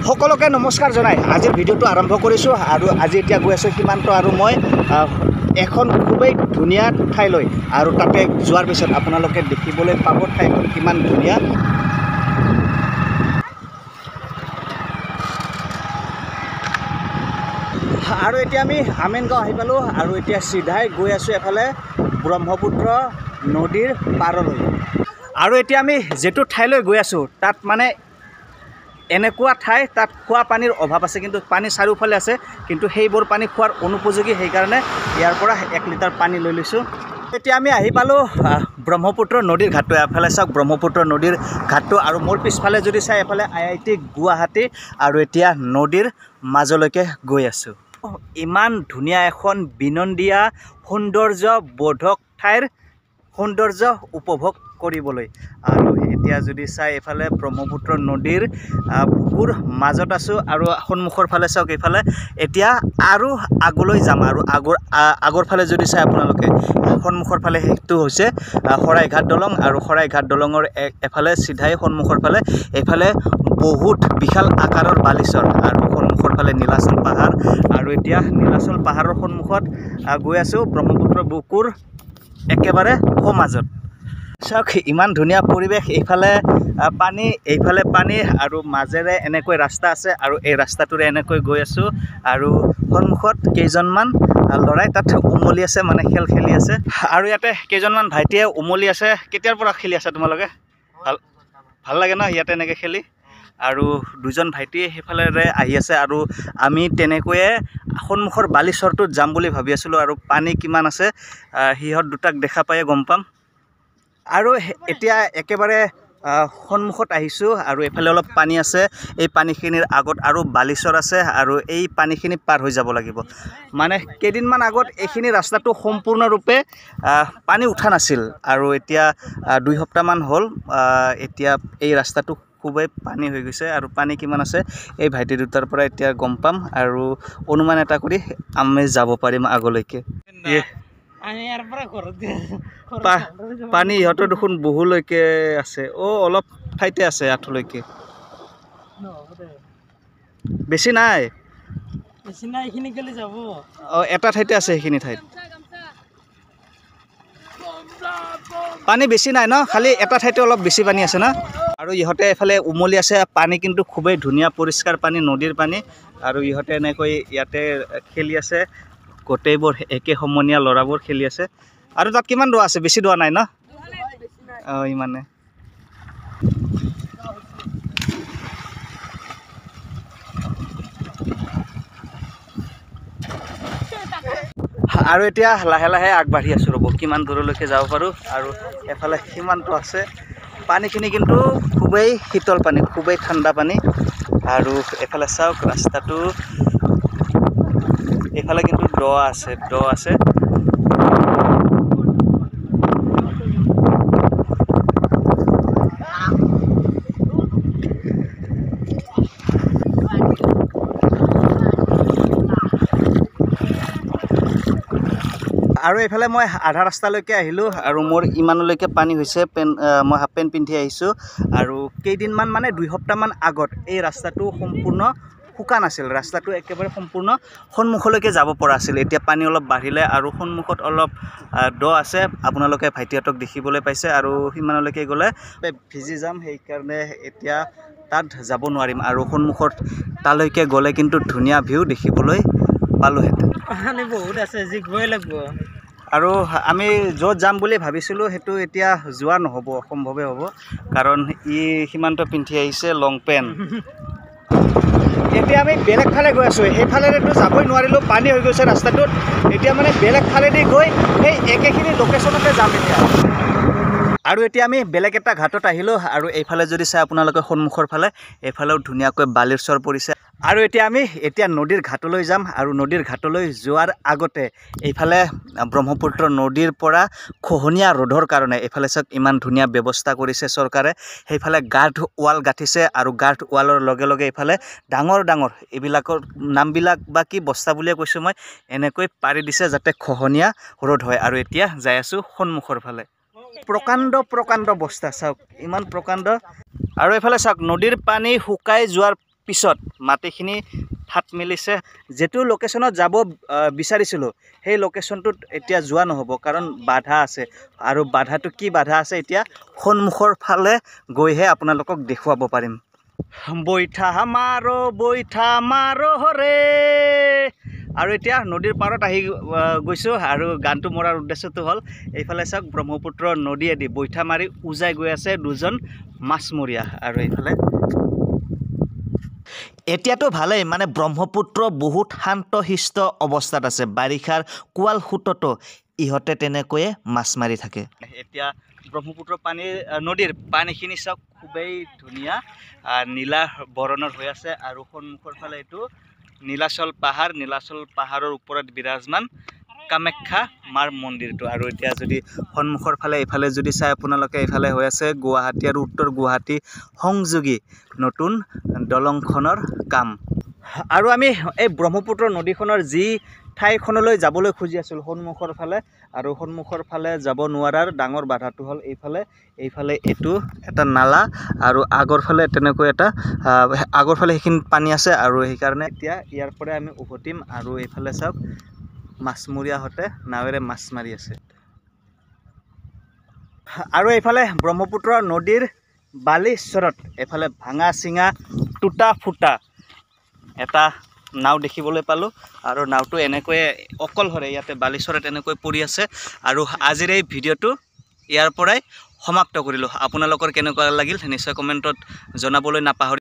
সকলোকে নমস্কাৰ জনাই আজিৰ ভিডিঅ'টো আৰম্ভ কৰিছোঁ আৰু আজি এতিয়া গৈ আছোঁ সীমান্ত আৰু মই এখন খুবেই ধুনীয়া ঠাইলৈ আৰু তাতে যোৱাৰ পিছত আপোনালোকে দেখিবলৈ পাব ঠাইখন কিমান ধুনীয়া। আৰু এতিয়া আমি আমিনগাঁও আহি পালোঁ আৰু এতিয়া চিধাই গৈ আছোঁ এফালে ব্ৰহ্মপুত্ৰ নদীৰ পাৰলৈ। আৰু এতিয়া আমি যিটো ঠাইলৈ গৈ আছোঁ তাত মানে এনেকুৱা ঠাই তাত খোৱা পানীৰ অভাৱ আছে, কিন্তু পানী চাৰিওফালে আছে, কিন্তু সেইবোৰ পানী খোৱাৰ অনুপযোগী। সেইকাৰণে ইয়াৰ পৰা 1 লিটাৰ পানী লৈ লৈছোঁ। এতিয়া আমি আহি পালোঁ ব্ৰহ্মপুত্ৰ নদীৰ ঘাটটো। এফালে চাওক ব্ৰহ্মপুত্ৰ নদীৰ ঘাটটো আৰু মোৰ পিছফালে যদি চাই এফালে IIT গুৱাহাটী আৰু এতিয়া নদীৰ মাজলৈকে গৈ আছোঁ। ইমান ধুনীয়া এখন বিনন্দীয়া সৌন্দৰ্য বোধক ঠাইৰ সৌন্দৰ্য উপভোগ কৰিবলৈ। আৰু এতিয়া যদি চাই এফালে ব্ৰহ্মপুত্ৰ নদীৰ বুকুৰ মাজত আছোঁ আৰু সন্মুখৰ ফালে চাওক এইফালে এতিয়া আৰু আগলৈ যাম আৰু আগৰ ফালে যদি চাই আপোনালোকে সন্মুখৰ ফালে সেইটো হৈছে শৰাইঘাট দলং আৰু শৰাইঘাট দলঙৰ এফালে চিধাই সন্মুখৰ ফালে এইফালে বহুত বিশাল আকাৰৰ বালিচৰ আৰু সন্মুখৰ ফালে নীলাচল পাহাৰ। আৰু এতিয়া নীলাচল পাহাৰৰ সন্মুখত গৈ আছোঁ ব্ৰহ্মপুত্ৰ বুকুৰ একেবাৰে মাজত। চাওক ইমান ধুনীয়া পৰিৱেশ, এইফালে পানী এইফালে পানী আৰু মাজেৰে এনেকৈ ৰাস্তা আছে আৰু এই ৰাস্তাটোৰে এনেকৈ গৈ আছোঁ আৰু সন্মুখত কেইজনমান ল'ৰাই তাত উমলি আছে, মানে খেল খেলি আছে। আৰু ইয়াতে কেইজনমান ভাইটিয়ে উমলি আছে। কেতিয়াৰ পৰা খেলি আছে তোমালোকে? ভাল লাগে ন ইয়াতে এনেকৈ খেলি? আৰু দুজন ভাইটিয়ে সেইফালেৰে আহি আছে আৰু আমি তেনেকৈয়ে সন্মুখৰ বালিচৰটোত যাম বুলি ভাবি আছিলোঁ। আৰু পানী কিমান আছে সিহঁত দুটাক দেখা পায়ে গম পাম। আৰু এতিয়া একেবাৰে সন্মুখত আহিছোঁ আৰু এইফালে অলপ পানী আছে। এই পানীখিনিৰ আগত আৰু বালিচৰ আছে আৰু এই পানীখিনি পাৰ হৈ যাব লাগিব। মানে কেইদিনমান আগত এইখিনি ৰাস্তাটো সম্পূৰ্ণৰূপে পানী উঠা নাছিল আৰু এতিয়া 2 সপ্তাহমান হ'ল এতিয়া এই ৰাস্তাটো খুবেই পানী হৈ গৈছে। আৰু পানী কিমান আছে এই ভাইটি দুটাৰ পৰা এতিয়া গম পাম আৰু অনুমান এটা কৰি আমি যাব পাৰিম আগলৈকে। পানী ইহঁতৰ দেখোন বহুলৈকে আছে। অলপ ঠাইতে আছে আঁঠুলৈকে, বেছি নাই। এইখিনি গেলি যাব। এটা ঠাইতে আছে, সেইখিনি ঠাইত পানী বেছি নাই ন, খালি এটা ঠাইতে অলপ বেছি পানী আছে না। আৰু ইহঁতে এফালে উমলি আছে। পানী কিন্তু খুবেই ধুনীয়া পৰিষ্কাৰ পানী, নদীৰ পানী। আৰু ইহঁতে এনেকৈ ইয়াতে খেলি আছে, গোটেইবোৰ একে সমনীয়া ল'ৰাবোৰ খেলি আছে। আৰু তাত কিমান দোৱা আছে? বেছি দোৱা নাই ন? ইমানে। আৰু এতিয়া লাহে লাহে আগবাঢ়ি আছোঁ, ৰ'ব কিমান দূৰলৈকে যাব পাৰোঁ। আৰু এফালে সীমান্ত আছে। পানীখিনি কিন্তু খুবেই শীতল পানী, খুবেই ঠাণ্ডা পানী। আৰু এফালে চাওক ৰাস্তাটো, এইফালে কিন্তু দ আছে। আৰু এইফালে মই আধা ৰাস্তালৈকে আহিলোঁ আৰু মোৰ ইমানলৈকে পানী হৈছে। মই হাফ পেণ্ট পিন্ধি আহিছোঁ। আৰু কেইদিনমান মানে 2 সপ্তাহমান আগত এই ৰাস্তাটো সম্পূৰ্ণ শুকান আছিল। ৰাস্তাটো একেবাৰে সম্পূৰ্ণ সন্মুখলৈকে যাব পৰা আছিল। এতিয়া পানী অলপ বাঢ়িলে আৰু সন্মুখত অলপ দ আছে। আপোনালোকে ভাইটিহঁতক দেখিবলৈ পাইছে। আৰু সিমানলৈকে গ'লে ভিজি যাম, সেইকাৰণে এতিয়া তাত যাব নোৱাৰিম। আৰু সন্মুখত তালৈকে গ'লে কিন্তু ধুনীয়া ভিউ দেখিবলৈ পালোহেঁতেন। বহুত আছে, জিকিবই লাগিব। আৰু আমি য'ত যাম বুলি ভাবিছিলোঁ সেইটো এতিয়া যোৱা নহ'ব, অসম্ভৱে হ'ব, কাৰণ সীমান্ত পিন্ধি আহিছে লং পেণ্ট। এতিয়া আমি বেলেগ ফালে গৈ আছোঁ। সেইফালেতো যাবই নোৱাৰিলোঁ, পানী হৈ গৈছে ৰাস্তাটোত। এতিয়া মানে বেলেগ ফালেদি গৈ সেই একেখিনি লোকেশ্যনতে যাম এতিয়া। আৰু এতিয়া আমি বেলেগ এটা ঘাটত আহিলোঁ। আৰু এইফালে যদি চাই আপোনালোকে সন্মুখৰ ফালে, এইফালেও ধুনীয়াকৈ বালিৰ চৰ পৰিছে। আৰু এতিয়া আমি নদীৰ ঘাটলৈ যাম। আৰু নদীৰ ঘাটলৈ যোৱাৰ আগতে এইফালে ব্ৰহ্মপুত্ৰ নদীৰ পৰা খহনীয়া ৰোধৰ কাৰণে এইফালে চাওক ইমান ধুনীয়া ব্যৱস্থা কৰিছে চৰকাৰে। সেইফালে গাৰ্ড ৱাল গাঁঠিছে আৰু গাৰ্ড ৱালৰ লগে লগে এইফালে ডাঙৰ ডাঙৰ এইবিলাকৰ নামবিলাক বা কি বস্তা বুলিয়ে কৈছোঁ মই, এনেকৈ পাৰি দিছে যাতে খহনীয়া ৰোধ হয়। আৰু এতিয়া যাই আছোঁ সন্মুখৰ ফালে। প্ৰকাণ্ড বস্তা চাওক, ইমান প্ৰকাণ্ড। আৰু এইফালে চাওক নদীৰ পানী শুকাই যোৱাৰ পিছত মাটিখিনি ঠাত মিলিছে যেটো লোকেশ্যনত যাব বিচাৰিছিলোঁ সেই লোকেশ্যনটোত এতিয়া যোৱা নহ'ব কাৰণ বাধা আছে আৰু বাধাটো কি বাধা আছে এতিয়া সন্মুখৰ ফালে গৈহে আপোনালোকক দেখুৱাব পাৰিম বৈঠা মাৰো ৰে আৰু এতিয়া নদীৰ পাৰত আহি গৈছোঁ আৰু গানটো মৰাৰ উদ্দেশ্যটো হ'ল এইফালে চাওক ব্ৰহ্মপুত্ৰ নদীয়েদি বৈঠা মাৰি উজাই গৈ আছে দুজন মাছমৰীয়া আৰু এইফালে এতিয়াতো ভালেই মানে ব্ৰহ্মপুত্ৰ বহুত শান্তশিষ্ট অৱস্থাত আছে বাৰিষাৰ কোৱাল সোঁততো ইহঁতে তেনেকৈয়ে মাছ মাৰি থাকে এতিয়া ব্ৰহ্মপুত্ৰ নদীৰ পানীখিনি চাওক খুবেই ধুনীয়া নীলা বৰণৰ হৈ আছে আৰু সন্মুখৰ ফালে এইটো নীলাচল পাহাৰৰ ওপৰত বিৰাজমান কামাখ্যা মাৰ মন্দিৰটো আৰু এতিয়া যদি সন্মুখৰ ফালে এইফালে যদি চাই আপোনালোকে এইফালে হৈ আছে গুৱাহাটী আৰু উত্তৰ গুৱাহাটী সংযোগী নতুন দলংখনৰ কাম আৰু আমি এই ব্ৰহ্মপুত্ৰ নদীখনৰ যি ঠাইখনলৈ যাবলৈ খুজি আছিলোঁ সন্মুখৰ ফালে আৰু সন্মুখৰ ফালে যাব নোৱাৰাৰ ডাঙৰ বাধাটো হ'ল এইফালে এইটো এটা নালা আৰু আগৰ ফালে তেনেকৈ এটা আগৰ ফালে সেইখিনি পানী আছে আৰু সেইকাৰণে এতিয়া ইয়াৰ পৰা আমি উভতিম আৰু এইফালে চাওক মাছমৰীয়াহঁতে নাৱেৰে মাছ মাৰি আছে আৰু এইফালে ব্ৰহ্মপুত্ৰ নদীৰ বালিচৰত এইফালে ভাঙা চিঙা টুটা ফুটা এটা নাও দেখিবলৈ পালোঁ আৰু নাওটো এনেকৈয়ে অকলশৰে ইয়াতে বালিচৰত এনেকৈ পৰি আছে আৰু আজিৰ এই ভিডিঅ'টো ইয়াৰ পৰাই সমাপ্ত কৰিলোঁ আপোনালোকৰ কেনেকুৱা লাগিল নিশ্চয় কমেণ্টত জনাবলৈ নাপাহৰিব